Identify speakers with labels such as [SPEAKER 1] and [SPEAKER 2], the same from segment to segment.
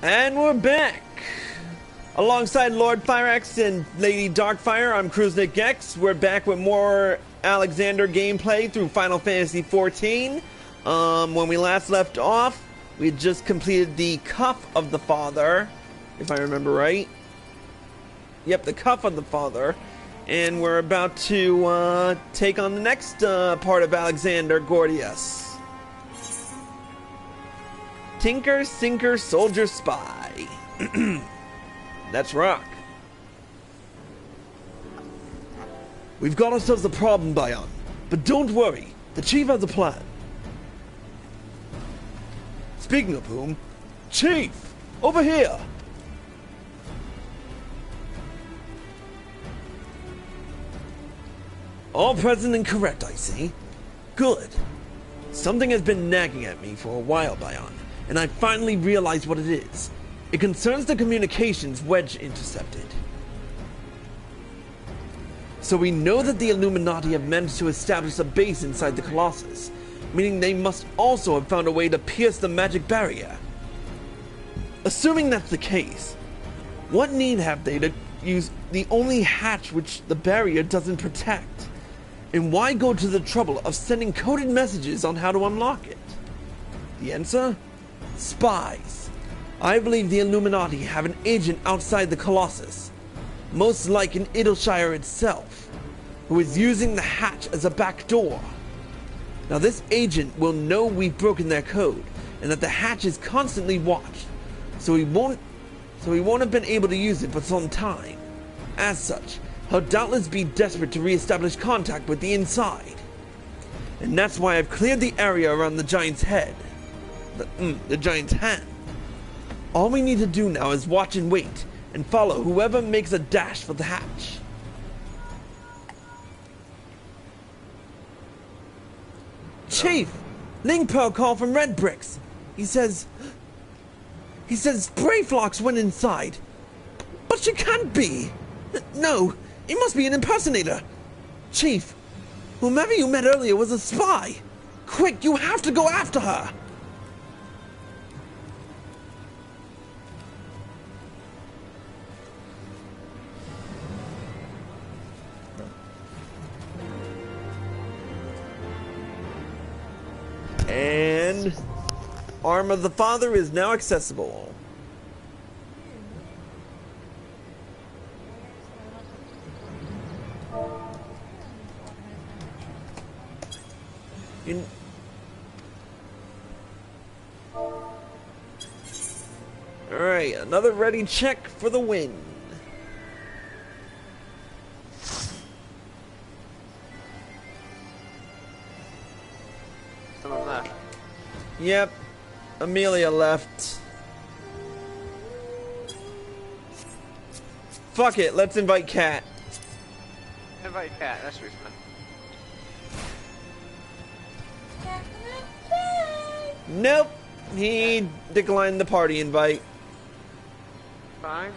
[SPEAKER 1] And we're back! Alongside Lord Fireaxe and Lady Darkfire, I'm Cruznik X. We're back with more Alexander gameplay through Final Fantasy XIV. When we last left off, we had just completed the Cuff of the Father, if I remember right. Yep, the Cuff of the Father. And we're about to take on the next part of Alexander Gordias. Tinker, Sinker, Soldier, Spy. That's rock. We've got ourselves a problem, Bayan. But don't worry, the Chief has a plan. Speaking of whom, Chief! Over here! All present and correct, I see. Good. Something has been nagging at me for a while, Bayan, and I finally realized what it is. It concerns the communications Wedge intercepted. So we know that the Illuminati have managed to establish a base inside the Colossus, meaning they must also have found a way to pierce the magic barrier. Assuming that's the case, what need have they to use the only hatch which the barrier doesn't protect? And why go to the trouble of sending coded messages on how to unlock it? The answer? Spies. I believe the Illuminati have an agent outside the Colossus, most like in Idleshire itself, who is using the hatch as a back door. Now this agent will know we've broken their code, and that the hatch is constantly watched, so he won't have been able to use it for some time. As such, he'll doubtless be desperate to re-establish contact with the inside. And that's why I've cleared the area around the giant's head. The giant's hand. All we need to do now is watch and wait, and follow whoever makes a dash for the hatch. Chief! Ling Pearl called from Red Bricks. He says Brayflocks went inside. But she can't be! No! It must be an impersonator! Chief, whomever you met earlier was a spy! Quick, you have to go after her! And Arm of the Father is now accessible. Alright, another ready check for the win.
[SPEAKER 2] Someone left.
[SPEAKER 1] Yep, Amelia left. Fuck it, let's invite Kat.
[SPEAKER 2] Invite Cat, that's reasonable.
[SPEAKER 1] Nope, he declined the party invite.
[SPEAKER 2] Fine.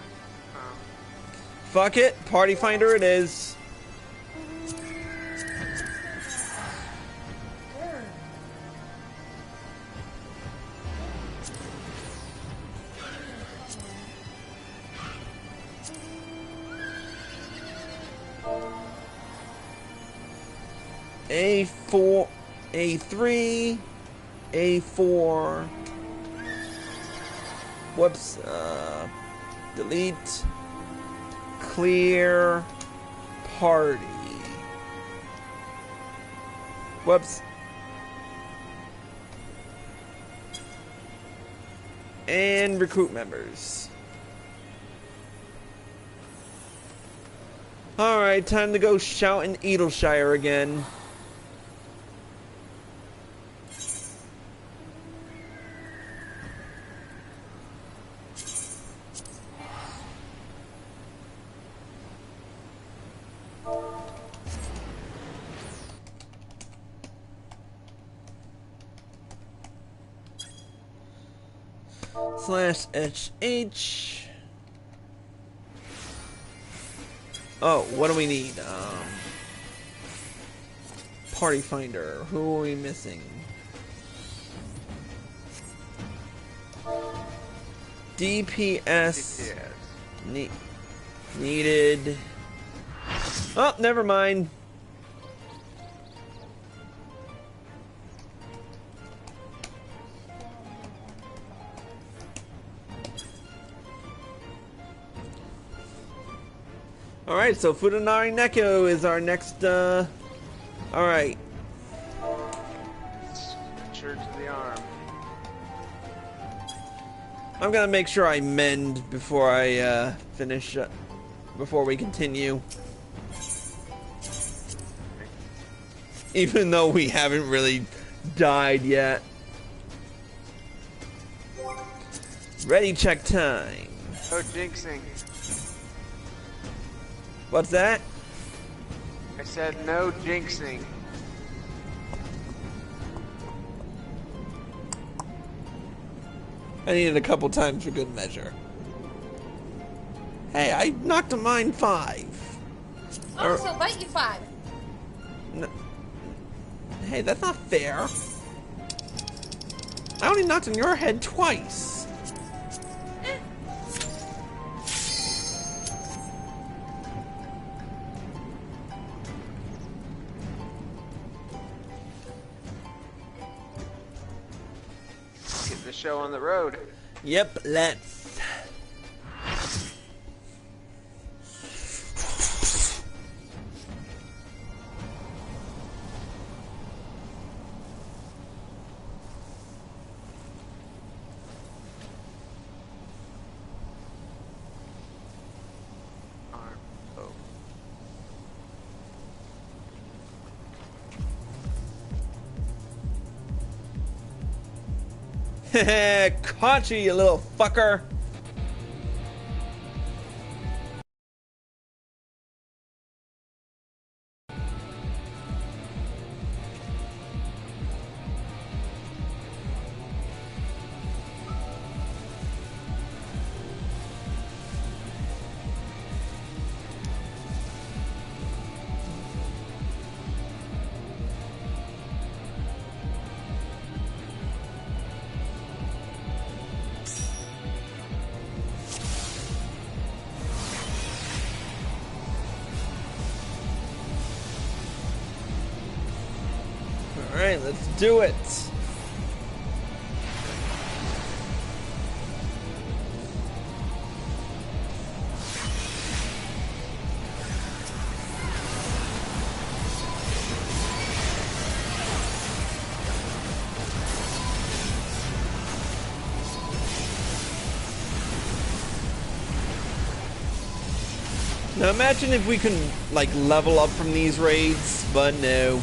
[SPEAKER 2] Oh.
[SPEAKER 1] Fuck it, party finder it is. A4, A3, A4. Whoops. Delete. Clear. Party. Whoops. And recruit members. Alright, time to go shout in Idleshire again. /HH. Oh, what do we need? Party finder. Who are we missing? DPS
[SPEAKER 2] DPS.
[SPEAKER 1] needed. Oh, never mind. Alright, so Futanari Neko is our next, alright.
[SPEAKER 2] Church of the Arm.
[SPEAKER 1] I'm gonna make sure I mend before I, finish, before we continue. Even though we haven't really died yet. Ready check time.
[SPEAKER 2] No jinxing.
[SPEAKER 1] What's that?
[SPEAKER 2] I said no jinxing.
[SPEAKER 1] I needed a couple times for good measure. Hey, I knocked a mine 5.
[SPEAKER 3] Oh, so bite you 5.
[SPEAKER 1] No. Hey, that's not fair. I only knocked on your head twice.
[SPEAKER 2] Get the show on the road.
[SPEAKER 1] Yep, let's. Caught you, you little fucker. Alright, let's do it. Now imagine if we can, like, level up from these raids, but no.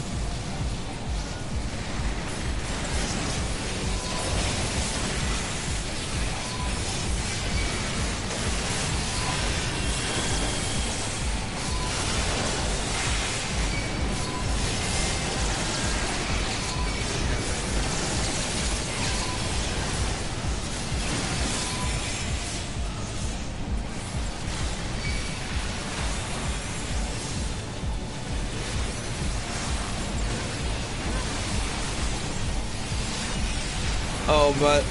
[SPEAKER 1] Oh, but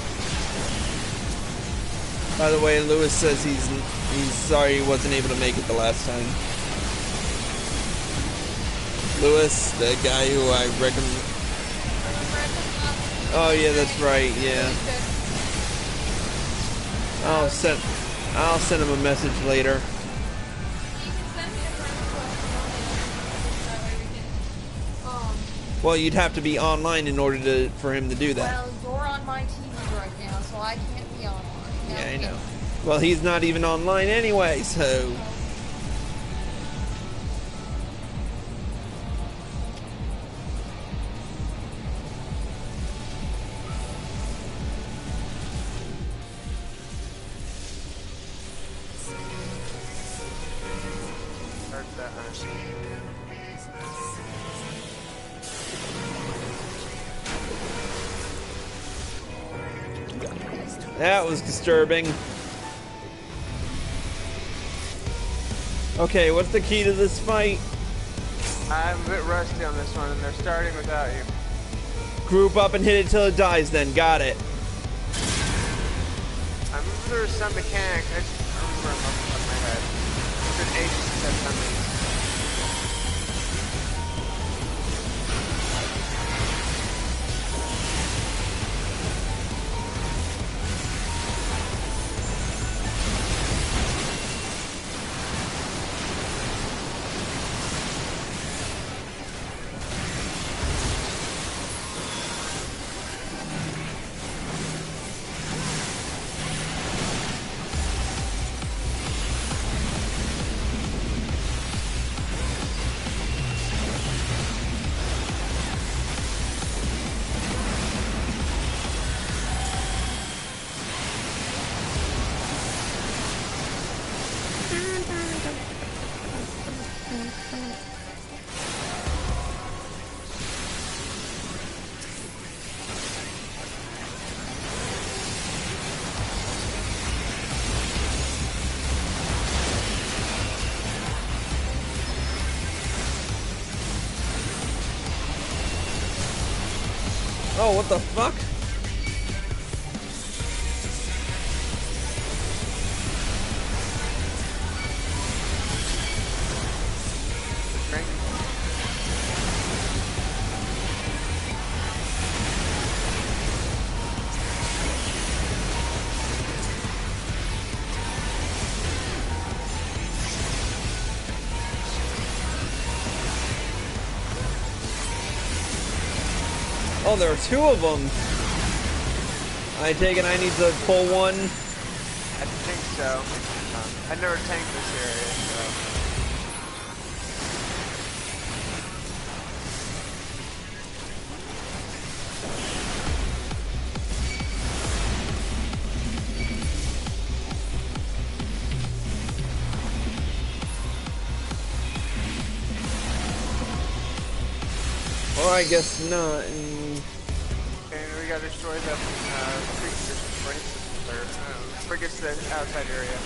[SPEAKER 1] by the way, Lewis says he's sorry he wasn't able to make it the last time. Lewis, the guy who I recommend. Oh yeah, that's right. Yeah. I'll send him a message later. Well, you'd have to be online in order for him to do that.
[SPEAKER 3] Well, you're on my TV right now, so I can't be online.
[SPEAKER 1] Yeah, I know. Well, he's not even online anyway, so. That was disturbing. Okay, what's the key to this fight?
[SPEAKER 2] I'm a bit rusty on this one, and they're starting without you.
[SPEAKER 1] Group up and hit it till it dies then. Got it.
[SPEAKER 2] I'm a if there was some mechanic. I just don't remember off the top of my head. It's been ages since I've done these.
[SPEAKER 1] Oh, what the fuck? Oh, there are two of them. I take it I need to pull one.
[SPEAKER 2] I think so. I never tanked this area, so.
[SPEAKER 1] Or I guess not.
[SPEAKER 2] And we gotta destroy the frigates to the outside area.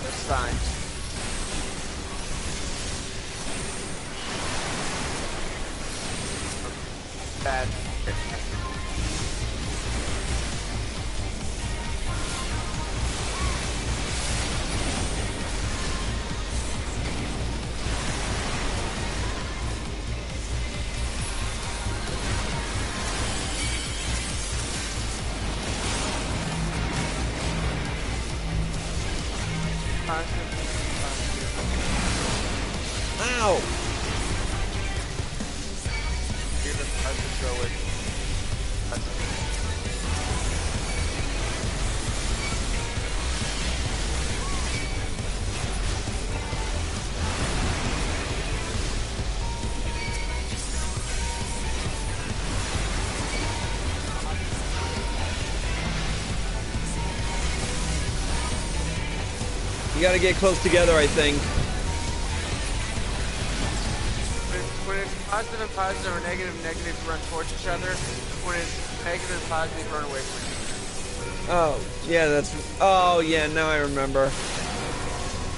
[SPEAKER 2] That's fine. Bad.
[SPEAKER 1] Ow!
[SPEAKER 2] I'll just go with.
[SPEAKER 1] You gotta get close together, I think.
[SPEAKER 2] When it's positive and positive or negative and negative, run towards each other. When it's negative and positive, run away from each other.
[SPEAKER 1] Oh, yeah, that's... Oh, yeah, now I remember.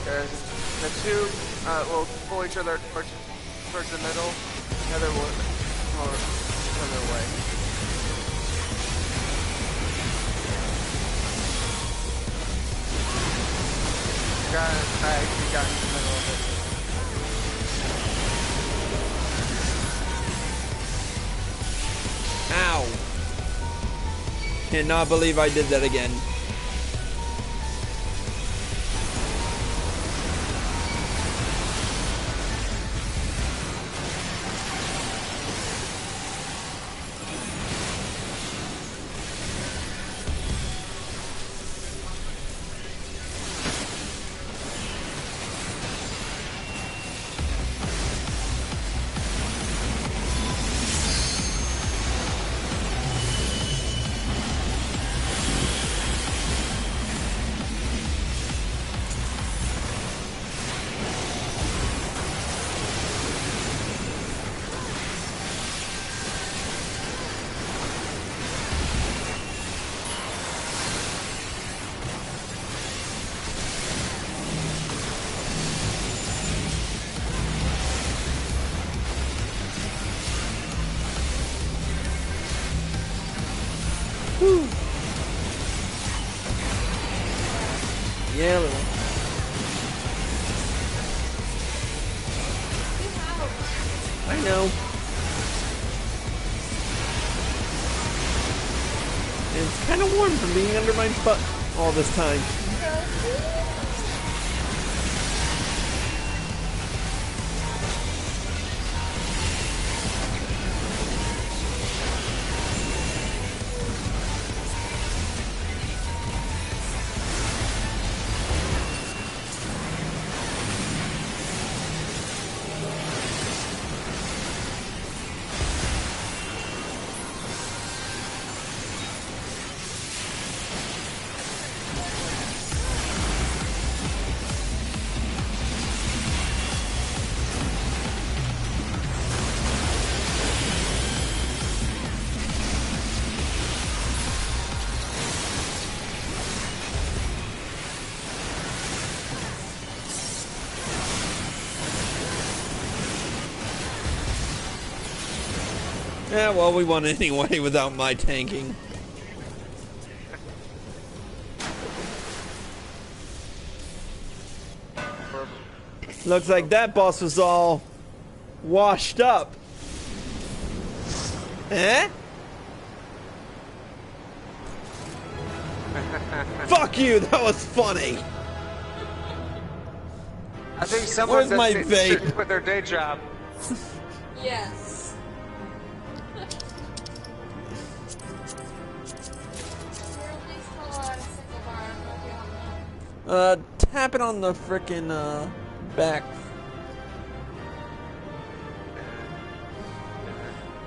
[SPEAKER 2] The two will pull each other towards the middle. The other will pull each other away. I actually got in the middle of it.
[SPEAKER 1] Ow! Cannot believe I did that again. Yeah, a little. I know. And it's kind of warm from being under my butt all this time. Yeah, well, we won anyway without my tanking. Looks like that boss was all washed up. Eh? Fuck you, that was funny.
[SPEAKER 2] I think someone
[SPEAKER 1] Where's my vape?
[SPEAKER 2] should quit their day job.
[SPEAKER 3] Yes.
[SPEAKER 1] Tap it on the frickin' back.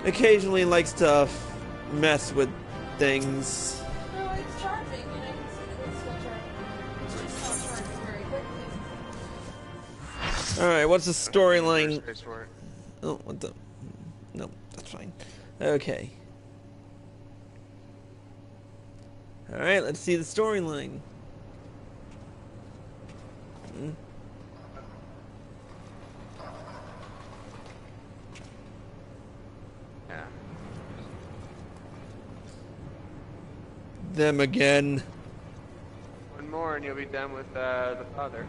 [SPEAKER 1] Occasionally likes to mess with things.
[SPEAKER 3] No, it's charging, and I can see that it's still charging. It's just not charging very quickly.
[SPEAKER 1] Alright, what's the storyline?
[SPEAKER 2] Space for it.
[SPEAKER 1] Oh, what the? No, that's fine. Okay. Alright, let's see the storyline.
[SPEAKER 2] Yeah.
[SPEAKER 1] Them again.
[SPEAKER 2] One more and you'll be done with the father.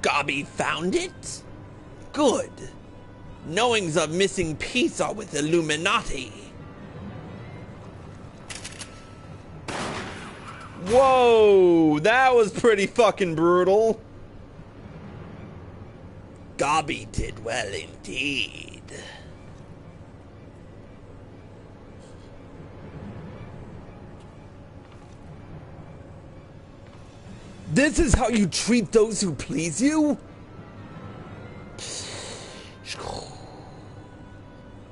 [SPEAKER 1] Gobby found it? Good. Knowings of missing piece are with Illuminati. Whoa, that was pretty fucking brutal. Gobby did well indeed. This is how you treat those who please you?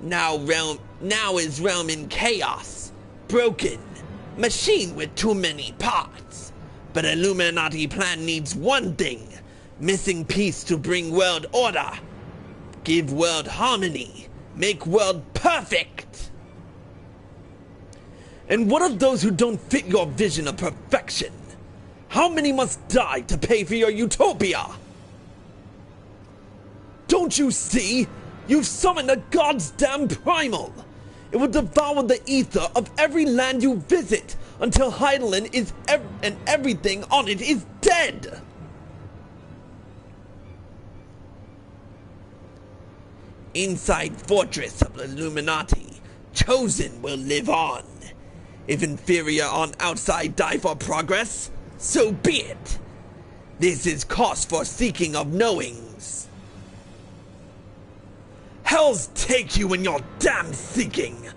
[SPEAKER 1] Now is realm in chaos, broken, machine with too many parts. But Illuminati plan needs one thing, missing piece to bring world order, give world harmony, make world perfect. And what of those who don't fit your vision of perfection? How many must die to pay for your utopia? Don't you see? You've summoned a god's damn primal. It will devour the ether of every land you visit until Heidelin is and everything on it is dead. Inside fortress of the Illuminati, chosen will live on. If inferior on outside die for progress, so be it. This is cost for seeking of knowings. Hells take you in your damn seeking.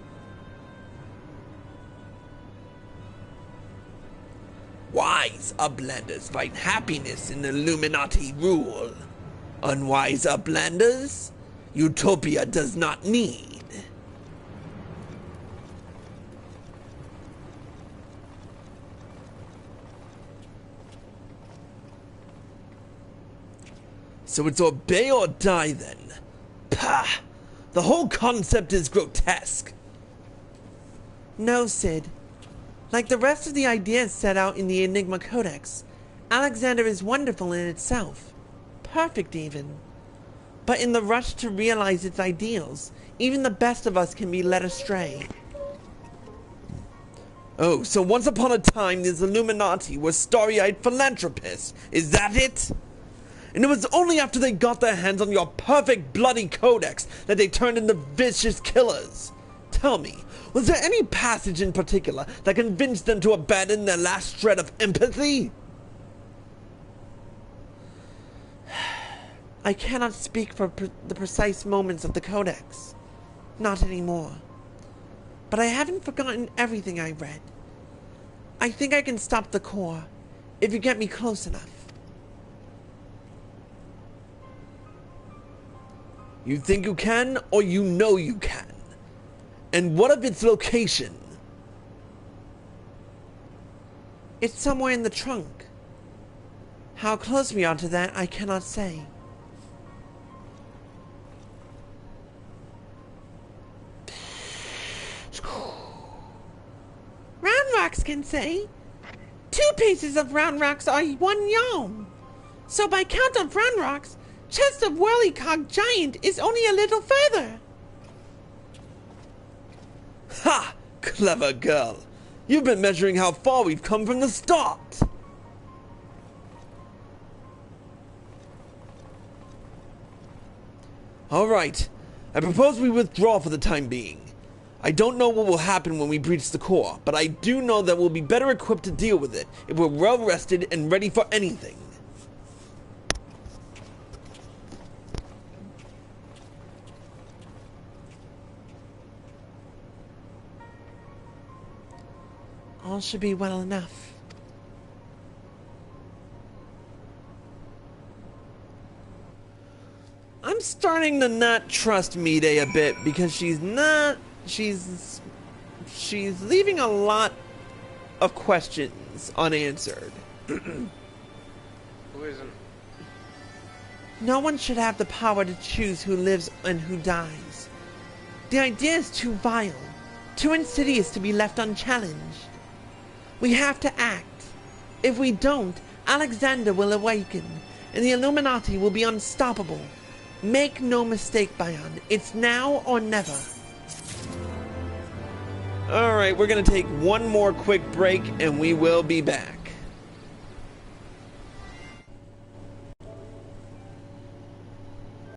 [SPEAKER 1] Wise uplanders find happiness in Illuminati rule. Unwise uplanders, utopia does not need. So it's obey or die then. Pah! The whole concept is grotesque. No, Sid. Like the rest of the ideas set out in the Enigma Codex, Alexander is wonderful in itself. Perfect even. But in the rush to realize its ideals, even the best of us can be led astray. Oh, so once upon a time, these Illuminati were starry-eyed philanthropists. Is that it? And it was only after they got their hands on your perfect bloody codex that they turned into vicious killers. Tell me, was there any passage in particular that convinced them to abandon their last shred of empathy? I cannot speak for the precise moments of the codex. Not anymore. But I haven't forgotten everything I read. I think I can stop the core, if you get me close enough. You think you can, or you know you can? And what of its location? It's somewhere in the trunk. How close we are to that, I cannot say. Round rocks can say. 2 pieces of round rocks are 1 yom. So by count of round rocks, chest of whirlycog giant is only a little further. Ha! Clever girl. You've been measuring how far we've come from the start. Alright. I propose we withdraw for the time being. I don't know what will happen when we breach the core, but I do know that we'll be better equipped to deal with it if we're well rested and ready for anything. All should be well enough. I'm starting to not trust Mide a bit because she's leaving a lot of questions unanswered.
[SPEAKER 2] Who isn't?
[SPEAKER 1] No one should have the power to choose who lives and who dies. The idea is too vile, too insidious to be left unchallenged. We have to act. If we don't, Alexander will awaken, and the Illuminati will be unstoppable. Make no mistake, Bayan. It's now or never. Alright, we're gonna take one more quick break, and we will be back.